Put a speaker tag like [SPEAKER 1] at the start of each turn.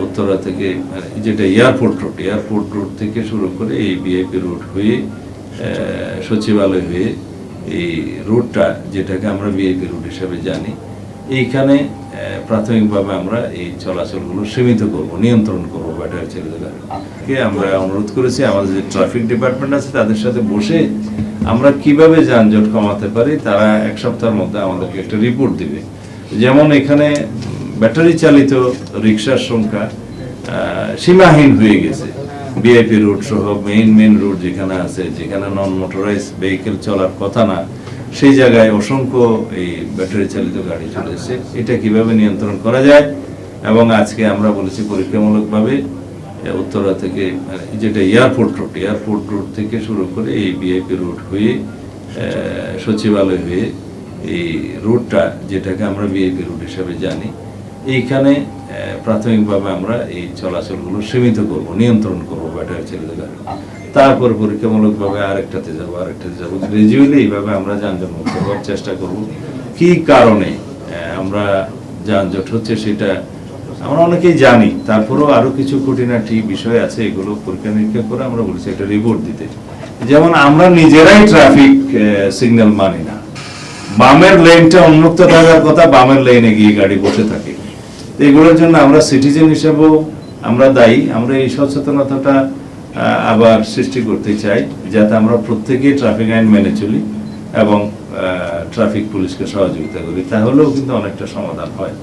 [SPEAKER 1] উত্তরা থেকে যেটা airport road থেকে শুরু করে এই ভিআইপি রোড হয়ে সচিবালয় হয়ে এই রোডটা, যেটাকে আমরা ভিআইপি রোড হিসাবে জানি, এইখানে প্রাথমিকভাবে আমরা এই চলাচলগুলো সীমিত করব, নিয়ন্ত্রণ করব ব্যাটারি চালিত গাড়িকে। আমরা অনুরোধ করেছি আমাদের যে ট্রাফিক ডিপার্টমেন্ট আছে তাদের সাথে বসে আমরা কিভাবে যানজট কমাতে পারি, তারা এক সপ্তাহের মধ্যে আমাদেরকে একটা রিপোর্ট দিবে। যেমন এখানে ব্যাটারি চালিত রিক্সার সংখ্যা সীমাহীন হয়ে গেছে। ভিআইপি রোড সহ মেইন রোড যেখানে আছে, যেখানে নন মোটরাইজ ভেহিকেল চলার কথা না, সেই জায়গায় অসংখ্য এই ব্যাটারি চালিত গাড়ি চলেছে। এটা কিভাবে নিয়ন্ত্রণ করা যায়, এবং আজকে আমরা বলেছি পরীক্ষামূলকভাবে উত্তরা থেকে যেটা এয়ারপোর্ট রোড থেকে শুরু করে এই ভিআইপি রোড হয়ে সচিবালয় হয়ে এই রোডটা, যেটাকে আমরা ভিআইপি রোড হিসাবে জানি, এইখানে প্রাথমিকভাবে আমরা এই চলাচলগুলো সীমিত করব, নিয়ন্ত্রণ করব ব্যাটারি চালিত গাড়ি। তারপর পরীক্ষামূলকভাবে আরেকটাতে যাবো গ্রাজুয়ালি এইভাবে আমরা যানজট মুক্ত হওয়ার চেষ্টা করব। কি কারণে আমরা যানজট হচ্ছে সেটা আমরা অনেকেই জানি, তারপরেও আরো কিছু খুঁটিনাটি বিষয় আছে, এগুলো পরীক্ষা নিরীক্ষা করে আমরা বলেছি একটা রিপোর্ট দিতে। যেমন আমরা নিজেরাই ট্রাফিক সিগন্যাল মানি না, বামের লেনটা উন্মুক্ত থাকার কথা, বামের লেনে গিয়ে গাড়ি বসে থাকে। এগুলোর জন্য আমরা সিটিজেন হিসেবেও আমরা দায়ী। আমরা এই সচেতনতাটা আবার সৃষ্টি করতে চাই, যাতে আমরা প্রত্যেকেই ট্রাফিক আইন মেনে চলি এবং ট্রাফিক পুলিশকে সহযোগিতা করি, তাহলেও কিন্তু অনেকটা সমাধান হয়।